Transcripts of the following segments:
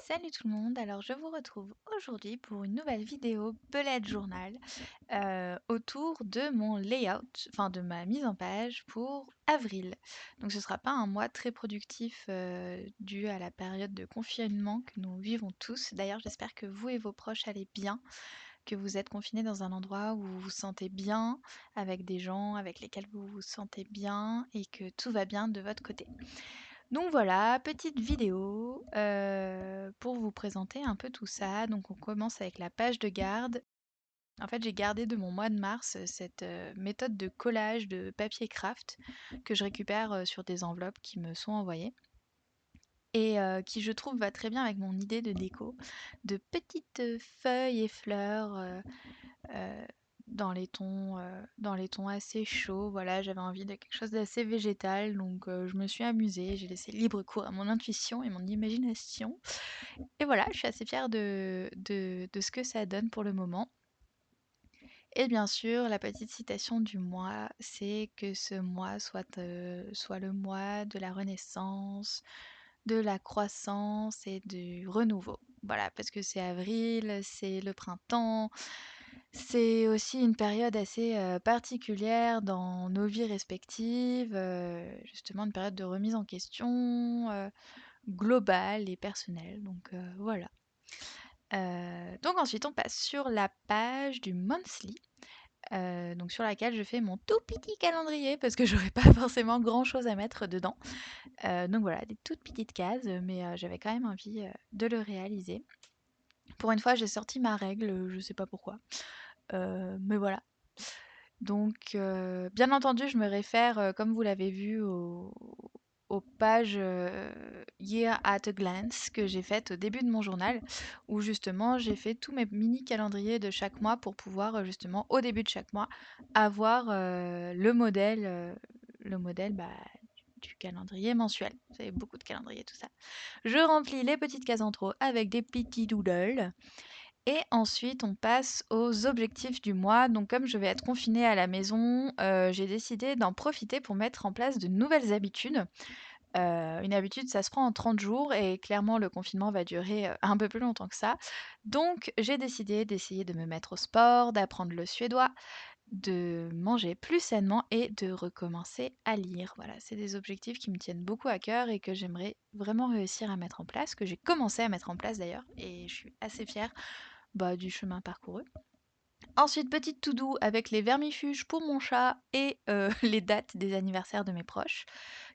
Salut tout le monde, alors je vous retrouve aujourd'hui pour une nouvelle vidéo bullet journal autour de mon layout, enfin de ma mise en page pour avril. Donc ce sera pas un mois très productif dû à la période de confinement que nous vivons tous. D'ailleurs j'espère que vous et vos proches allez bien, que vous êtes confinés dans un endroit où vous vous sentez bien, avec des gens avec lesquels vous vous sentez bien et que tout va bien de votre côté. Donc voilà, petite vidéo pour vous présenter un peu tout ça. Donc on commence avec la page de garde. En fait, j'ai gardé de mon mois de mars cette méthode de collage de papier craft que je récupère sur des enveloppes qui me sont envoyées et qui, je trouve, va très bien avec mon idée de déco, de petites feuilles et fleurs euh, dans les tons assez chauds. Voilà, j'avais envie de quelque chose d'assez végétal, donc je me suis amusée, j'ai laissé libre cours à mon intuition et mon imagination. Et voilà, je suis assez fière de ce que ça donne pour le moment. Et bien sûr, la petite citation du mois, c'est que ce mois soit le mois de la renaissance, de la croissance et du renouveau. Voilà, parce que c'est avril, c'est le printemps, c'est aussi une période assez particulière dans nos vies respectives, justement une période de remise en question globale et personnelle. Donc voilà. Donc ensuite on passe sur la page du monthly, donc sur laquelle je fais mon tout petit calendrier parce que j'aurais pas forcément grand chose à mettre dedans. Donc voilà, des toutes petites cases, mais j'avais quand même envie de le réaliser. Pour une fois, j'ai sorti ma règle, je sais pas pourquoi. Mais voilà. Donc, bien entendu, je me réfère, comme vous l'avez vu, aux pages Year at a Glance que j'ai faites au début de mon journal, où justement j'ai fait tous mes mini calendriers de chaque mois pour pouvoir justement au début de chaque mois avoir le modèle du calendrier mensuel. Vous savez, beaucoup de calendriers, tout ça. Je remplis les petites cases en trop avec des petits doodles. Et ensuite, on passe aux objectifs du mois. Donc, comme je vais être confinée à la maison, j'ai décidé d'en profiter pour mettre en place de nouvelles habitudes. Une habitude, ça se prend en 30 jours et clairement, le confinement va durer un peu plus longtemps que ça. Donc, j'ai décidé d'essayer de me mettre au sport, d'apprendre le suédois, de manger plus sainement et de recommencer à lire. Voilà, c'est des objectifs qui me tiennent beaucoup à cœur et que j'aimerais vraiment réussir à mettre en place, que j'ai commencé à mettre en place d'ailleurs, et je suis assez fière du chemin parcouru. Ensuite, petite to-do avec les vermifuges pour mon chat et les dates des anniversaires de mes proches,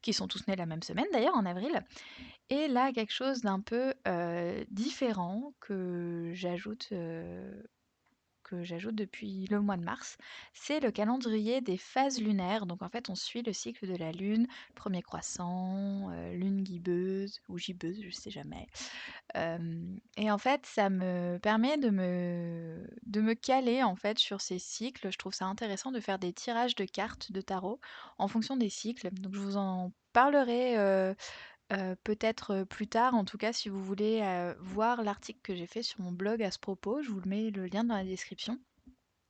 qui sont tous nés la même semaine d'ailleurs, en avril. Et là, quelque chose d'un peu différent que j'ajoute depuis le mois de mars, c'est le calendrier des phases lunaires. Donc en fait, on suit le cycle de la lune, premier croissant, lune gibbeuse ou gibbeuse, je sais jamais. Et en fait, ça me permet de me caler en fait sur ces cycles. Je trouve ça intéressant de faire des tirages de cartes de tarot en fonction des cycles. Donc je vous en parlerai peut-être plus tard. En tout cas, si vous voulez voir l'article que j'ai fait sur mon blog à ce propos, je vous le mets le lien dans la description.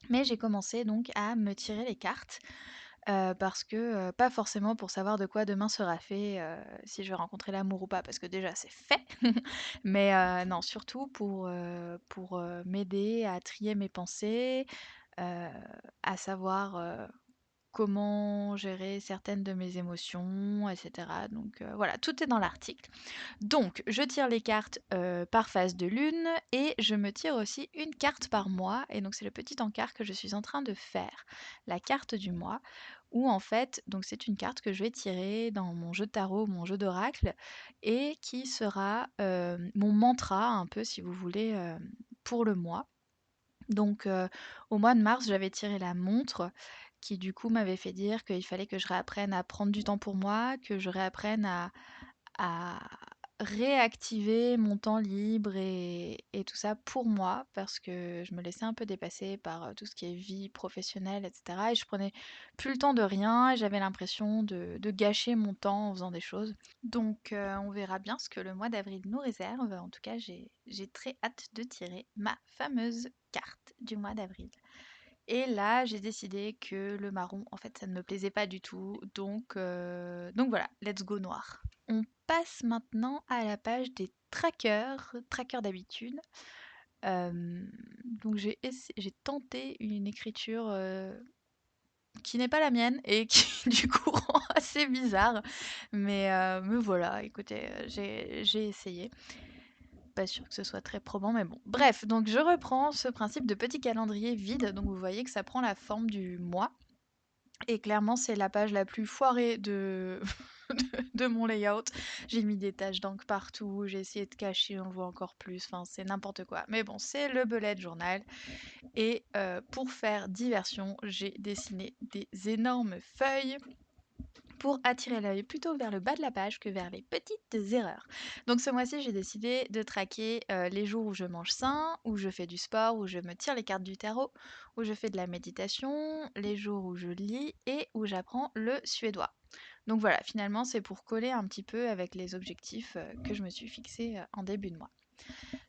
Mais j'ai commencé donc à me tirer les cartes parce que pas forcément pour savoir de quoi demain sera fait, si je vais rencontrer l'amour ou pas, parce que déjà c'est fait. Mais non, surtout pour m'aider à trier mes pensées, heu, à savoir, comment gérer certaines de mes émotions, et cetera. Donc voilà, tout est dans l'article. Donc, je tire les cartes par phase de lune et je me tire aussi une carte par mois. Et donc, c'est le petit encart que je suis en train de faire, la carte du mois, où en fait, donc c'est une carte que je vais tirer dans mon jeu de tarot, mon jeu d'oracle, et qui sera mon mantra, un peu, si vous voulez, pour le mois. Donc, au mois de mars, j'avais tiré la montre qui du coup m'avait fait dire qu'il fallait que je réapprenne à prendre du temps pour moi, que je réapprenne à réactiver mon temps libre et tout ça pour moi parce que je me laissais un peu dépasser par tout ce qui est vie professionnelle, etc. Et je prenais plus le temps de rien et j'avais l'impression de gâcher mon temps en faisant des choses. Donc on verra bien ce que le mois d'avril nous réserve. En tout cas, j'ai très hâte de tirer ma fameuse carte du mois d'avril. Et là, j'ai décidé que le marron, en fait, ça ne me plaisait pas du tout. Donc voilà, let's go noir. On passe maintenant à la page des trackers d'habitude. Donc j'ai tenté une écriture qui n'est pas la mienne et qui du coup rend assez bizarre. Mais voilà, écoutez, j'ai essayé. Pas sûr que ce soit très probant, mais bon. Bref, donc je reprends ce principe de petit calendrier vide. Donc vous voyez que ça prend la forme du mois. Et clairement, c'est la page la plus foirée de mon layout. J'ai mis des taches d'encre partout, j'ai essayé de cacher, on le voit encore plus, enfin c'est n'importe quoi. Mais bon, c'est le bullet journal. Et pour faire diversion, j'ai dessiné des énormes feuilles pour attirer l'œil plutôt vers le bas de la page que vers les petites erreurs. Donc ce mois-ci, j'ai décidé de traquer les jours où je mange sain, où je fais du sport, où je me tire les cartes du tarot, où je fais de la méditation, les jours où je lis et où j'apprends le suédois. Donc voilà, finalement, c'est pour coller un petit peu avec les objectifs que je me suis fixés en début de mois.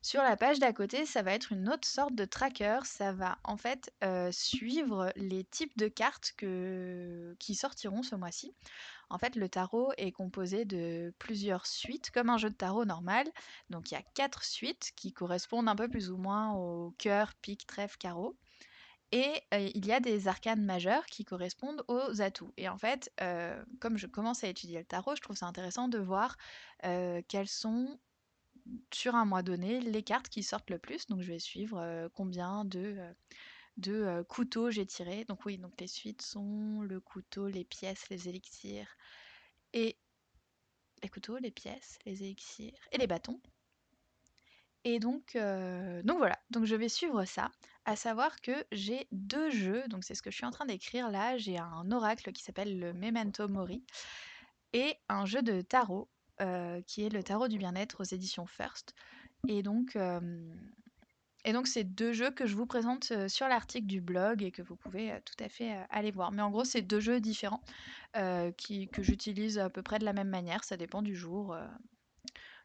Sur la page d'à côté, ça va être une autre sorte de tracker. Ça va en fait suivre les types de cartes qui sortiront ce mois-ci. En fait, le tarot est composé de plusieurs suites, comme un jeu de tarot normal. Donc il y a 4 suites qui correspondent un peu plus ou moins au cœur, pique, trèfle, carreau. Et il y a des arcanes majeures qui correspondent aux atouts. Et en fait, comme je commence à étudier le tarot, je trouve ça intéressant de voir quelles sont, sur un mois donné, les cartes qui sortent le plus. Donc je vais suivre combien de couteaux j'ai tiré. Donc oui, donc les suites sont le couteau, les pièces, les élixirs et les couteaux, les pièces, les élixirs et les bâtons. Et donc voilà, donc je vais suivre ça, à savoir que j'ai 2 jeux, donc c'est ce que je suis en train d'écrire là, j'ai un oracle qui s'appelle le Memento Mori et un jeu de tarot, qui est le tarot du bien-être aux éditions First. Et donc c'est 2 jeux que je vous présente, sur l'article du blog et que vous pouvez, tout à fait, aller voir. Mais en gros, c'est 2 jeux différents, que j'utilise à peu près de la même manière, ça dépend du jour.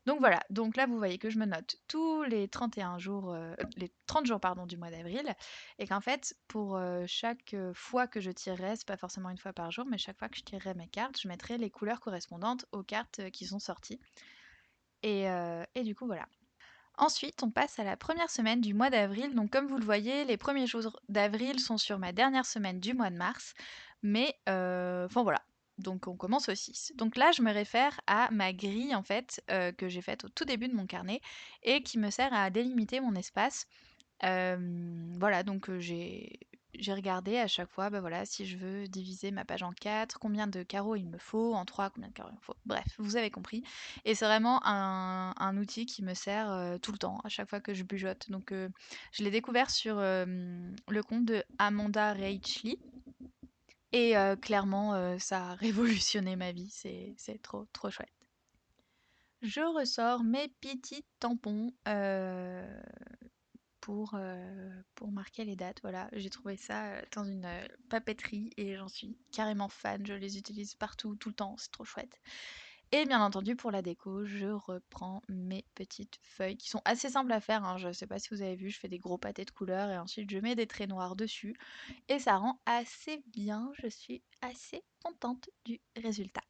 Donc voilà, donc là vous voyez que je me note tous les 31 jours, les 30 jours pardon du mois d'avril, et qu'en fait pour chaque fois que je tirerai, c'est pas forcément une fois par jour, mais chaque fois que je tirerai mes cartes, je mettrai les couleurs correspondantes aux cartes qui sont sorties. Et du coup voilà. Ensuite, on passe à la première semaine du mois d'avril. Donc comme vous le voyez, les premiers jours d'avril sont sur ma dernière semaine du mois de mars. Mais enfin voilà. Donc on commence au 6. Donc là, je me réfère à ma grille en fait que j'ai faite au tout début de mon carnet et qui me sert à délimiter mon espace. Voilà, donc j'ai regardé à chaque fois, bah, voilà, si je veux diviser ma page en 4, combien de carreaux il me faut, en 3, combien de carreaux il me faut. Bref, vous avez compris. Et c'est vraiment un outil qui me sert tout le temps, à chaque fois que je bujote. Donc je l'ai découvert sur le compte de Amanda Reichley. Et clairement, ça a révolutionné ma vie. C'est trop, trop chouette. Je ressors mes petits tampons pour marquer les dates. Voilà, j'ai trouvé ça dans une papeterie et j'en suis carrément fan. Je les utilise partout, tout le temps, c'est trop chouette. Et bien entendu, pour la déco, je reprends mes petites feuilles qui sont assez simples à faire, hein. Je sais pas si vous avez vu, je fais des gros pâtés de couleurs et ensuite je mets des traits noirs dessus. Et ça rend assez bien, je suis assez contente du résultat.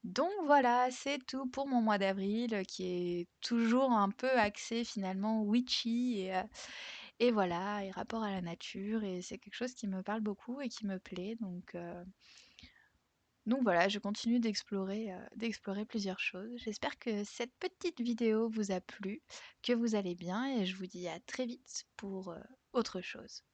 Donc voilà, c'est tout pour mon mois d'avril qui est toujours un peu axé finalement witchy et voilà, et rapport à la nature, et c'est quelque chose qui me parle beaucoup et qui me plaît. Donc voilà, je continue d'explorer plusieurs choses. J'espère que cette petite vidéo vous a plu, que vous allez bien, et je vous dis à très vite pour autre chose.